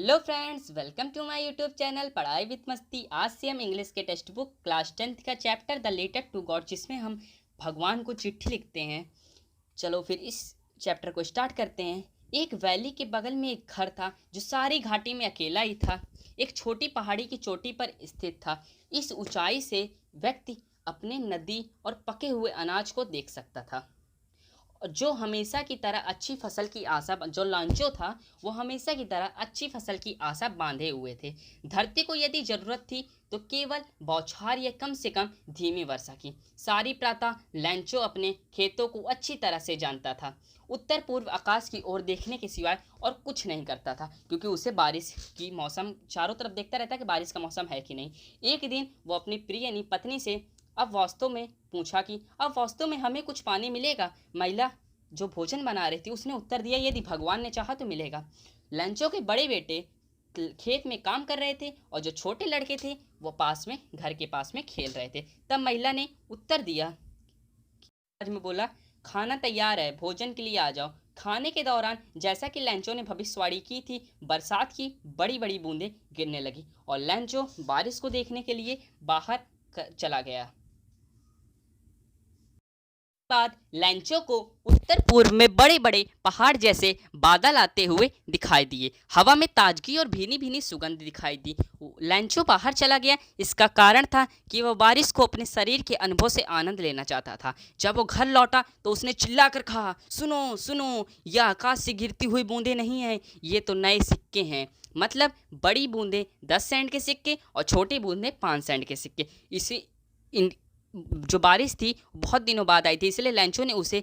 Hello friends, welcome to my YouTube channel Padhai with Masti. आज से हम इंग्लिश के टेक्स्ट बुक क्लास 10th का chapter the letter to God, जिसमें हम भगवान को चिट्ठी लिखते हैं। चलो फिर इस चैप्टर को स्टार्ट करते हैं। एक वैली के बगल में एक घर था जो सारी घाटी में अकेला ही था। एक छोटी पहाड़ी की चोटी पर स्थित था। इस ऊंचाई से व्यक्ति अपने नदी और पके हुए अनाज को देख सकता था। जो हमेशा की तरह अच्छी फसल की आशा, जो लांचो था वो हमेशा की तरह अच्छी फसल की आशा बांधे हुए थे। धरती को यदि जरूरत थी तो केवल बौछार या कम से कम धीमी वर्षा की। सारी प्रातः लैंचो अपने खेतों को अच्छी तरह से जानता था। उत्तर पूर्व आकाश की ओर देखने के सिवाय और कुछ नहीं करता था, क्योंकि उसे बारिश की मौसम चारों तरफ देखता रहता कि बारिश का मौसम है कि नहीं। एक दिन वो अपनी प्रिय पत्नी से अब वास्तव में हमें कुछ पानी मिलेगा। महिला जो भोजन बना रही थी उसने उत्तर दिया, यदि भगवान ने चाहा तो मिलेगा। लंचो के बड़े बेटे खेत में काम कर रहे थे और जो छोटे लड़के थे वो घर के पास में खेल रहे थे। तब महिला ने उत्तर दिया, आज में बोला, खाना तैयार है, भोजन के लिए आ जाओ। खाने के दौरान जैसा कि लैंचो ने भविष्यवाणी की थी, बरसात की बड़ी बड़ी बूंदें गिरने लगी और लैंचो बारिश को देखने के लिए बाहर चला गया। बाद लैंचो को उत्तर पूर्व में बड़े बड़े पहाड़ जैसे बादल आते हुए दिखाई दिए। हवा में ताजगी और भीनी भीनी सुगंध दिखाई दी। लैंचो बाहर चला गया। इसका कारण था कि वह बारिश को अपने शरीर के अनुभव से आनंद लेना चाहता था। जब वो घर लौटा तो उसने चिल्लाकर कहा, सुनो सुनो, यह आकाश से गिरती हुई बूंदें नहीं हैं, ये तो नए सिक्के हैं। मतलब बड़ी बूंदें 10 सेंट के सिक्के और छोटी बूंदें 5 सेंट के सिक्के। इसी जो बारिश थी बहुत दिनों बाद आई थी, इसलिए लैंचो ने उसे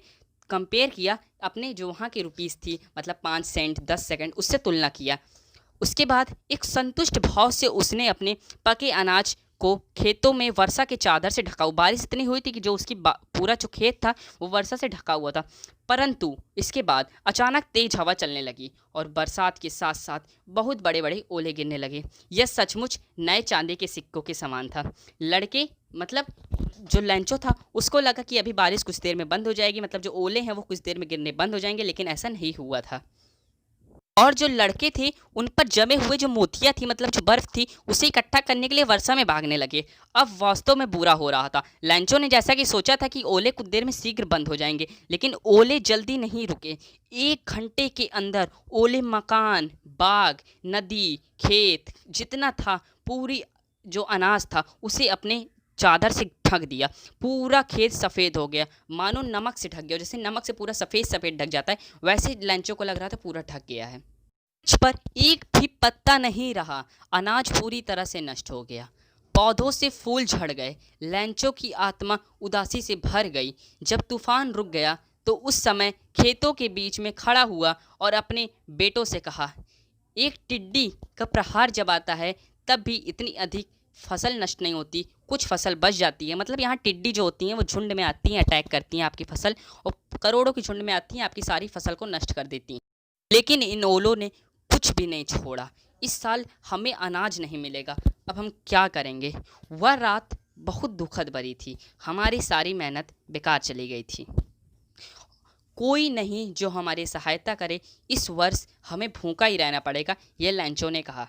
कंपेयर किया अपने जो वहाँ की रुपीस थी, मतलब 5 सेंट 10 सेकंड, उससे तुलना किया। उसके बाद एक संतुष्ट भाव से उसने अपने पके अनाज को खेतों में वर्षा के चादर से ढका हुआ। बारिश इतनी हुई थी कि जो उसकी पूरा जो खेत था वो वर्षा से ढका हुआ था। परंतु इसके बाद अचानक तेज हवा चलने लगी और बरसात के साथ साथ बहुत बड़े बड़े ओले गिरने लगे। यह सचमुच नए चांदी के सिक्कों के समान था। लड़के मतलब जो लैंचो था उसको लगा कि अभी बारिश कुछ देर में बंद हो जाएगी, मतलब जो ओले हैं वो कुछ देर में गिरने बंद हो जाएंगे, लेकिन ऐसा नहीं हुआ था। और जो लड़के थे उन पर जमे हुए जो मोतियाँ थी, मतलब जो बर्फ थी, उसे इकट्ठा करने के लिए वर्षा में भागने लगे। अब वास्तव में बुरा हो रहा था। लैंचो ने जैसा कि सोचा था कि ओले कुछ देर में शीघ्र बंद हो जाएंगे, लेकिन ओले जल्दी नहीं रुके। 1 घंटे के अंदर ओले मकान, बाग, नदी, खेत जितना था, पूरी जो अनाज था उसे अपने चादर से ढक दिया। पूरा खेत सफ़ेद हो गया, मानो नमक से ढक गया। जैसे नमक से पूरा सफ़ेद सफ़ेद ढक जाता है, वैसे लैंचो को लग रहा था पूरा ढक गया है। इस पर एक भी पत्ता नहीं रहा। अनाज पूरी तरह से नष्ट हो गया। पौधों से फूल झड़ गए। लैंचो की आत्मा उदासी से भर गई। जब तूफान रुक गया तो उस समय खेतों के बीच में खड़ा हुआ और अपने बेटों से कहा, एक टिड्डी का प्रहार जब आता है तब भी इतनी अधिक फसल नष्ट नहीं होती, कुछ फसल बच जाती है। मतलब यहाँ टिड्डी जो होती हैं वो झुंड में आती हैं, अटैक करती हैं आपकी फसल, और करोड़ों की झुंड में आती हैं, आपकी सारी फसल को नष्ट कर देती हैं। लेकिन इन ओलों ने कुछ भी नहीं छोड़ा। इस साल हमें अनाज नहीं मिलेगा, अब हम क्या करेंगे। वह रात बहुत दुखद भरी थी। हमारी सारी मेहनत बेकार चली गई थी। कोई नहीं जो हमारी सहायता करे। इस वर्ष हमें भूखा ही रहना पड़ेगा, यह लैंचो ने कहा।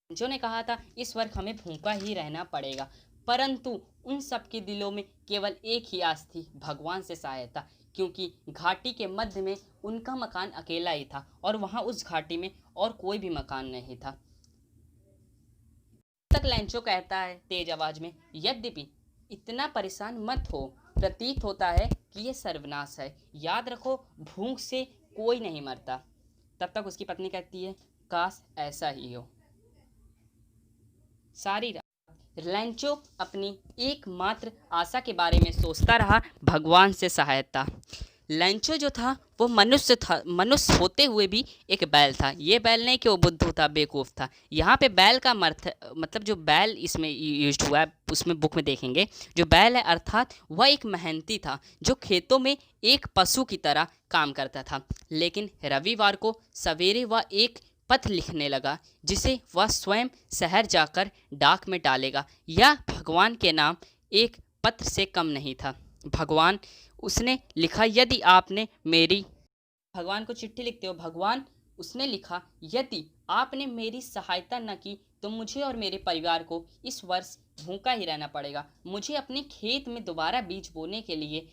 लैंचो ने कहा था इस वर्ष हमें भूखा ही रहना पड़ेगा। परंतु उन सब के दिलों में केवल एक ही आस थी, भगवान से सहायता, क्योंकि घाटी के मध्य में उनका मकान अकेला ही था और वहाँ उस घाटी में और कोई भी मकान नहीं था। तक लैंचो कहता है तेज आवाज में, यद्यपि इतना परेशान मत हो, प्रतीत होता है कि यह सर्वनाश है। याद रखो, भूख से कोई नहीं मरता। तब तक उसकी पत्नी कहती है, काश ऐसा ही हो। सारी रात लैंचो अपनी एकमात्र आशा के बारे में सोचता रहा, भगवान से सहायता। लैंचो जो था वो मनुष्य था, मनुष्य होते हुए भी एक बैल था। ये बैल नहीं कि वो बुद्धू था, बेवकूफ़ था। यहाँ पे बैल का मतलब जो बैल इसमें यूज हुआ है, उसमें बुक में देखेंगे, जो बैल है अर्थात वह एक मेहनती था जो खेतों में एक पशु की तरह काम करता था। लेकिन रविवार को सवेरे वह एक पत्र लिखने लगा जिसे वह स्वयं शहर जाकर डाक में डालेगा। यह भगवान के नाम एक पत्र से कम नहीं था। भगवान, उसने लिखा, यदि आपने मेरी, भगवान को चिट्ठी लिखते हो, भगवान, उसने लिखा, यदि आपने मेरी सहायता न की तो मुझे और मेरे परिवार को इस वर्ष भूखा ही रहना पड़ेगा। मुझे अपने खेत में दोबारा बीज बोने के लिए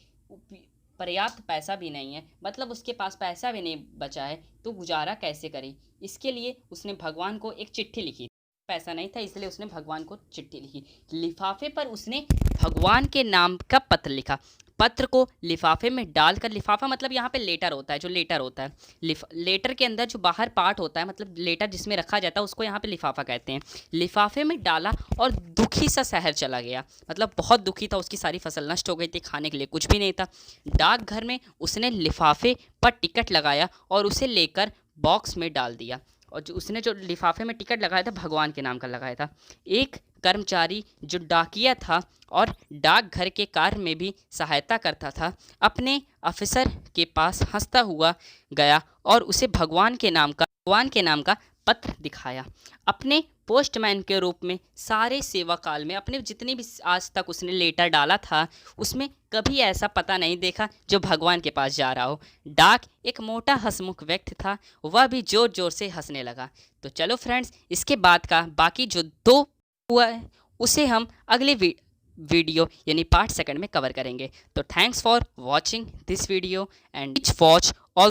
पर्याप्त पैसा भी नहीं है, मतलब उसके पास पैसा भी नहीं बचा है, तो गुजारा कैसे करे। इसके लिए उसने भगवान को एक चिट्ठी लिखी। पैसा नहीं था इसलिए उसने भगवान को चिट्ठी लिखी। लिफाफे पर उसने भगवान के नाम का पत्र लिखा। पत्र को लिफाफे में डालकर, लिफाफा मतलब यहाँ पे लेटर होता है, जो लेटर होता है, लेटर के अंदर जो बाहर पार्ट होता है, मतलब लेटर जिसमें रखा जाता है, उसको यहाँ पे लिफाफा कहते हैं। लिफाफे में डाला और दुखी सा शहर चला गया, मतलब बहुत दुखी था, उसकी सारी फसल नष्ट हो गई थी, खाने के लिए कुछ भी नहीं था। डाकघर में उसने लिफाफे पर टिकट लगाया और उसे लेकर बॉक्स में डाल दिया। और जो उसने जो लिफाफे में टिकट लगाया था भगवान के नाम का लगाया था। एक कर्मचारी जो डाकिया था और डाकघर के कार्य में भी सहायता करता था, अपने अफसर के पास हंसता हुआ गया और उसे भगवान के नाम का पत्र दिखाया। अपने पोस्टमैन के रूप में सारे सेवा काल में, अपने जितनी भी आज तक उसने लेटर डाला था, उसमें कभी ऐसा पता नहीं देखा जो भगवान के पास जा रहा हो। डाक एक मोटा हंसमुख व्यक्ति था, वह भी जोर जोर से हंसने लगा। तो चलो फ्रेंड्स, इसके बाद का बाकी जो दो हुआ है उसे हम अगले वीडियो यानी पार्ट सेकंड में कवर करेंगे। तो thanks for watching this video and watch all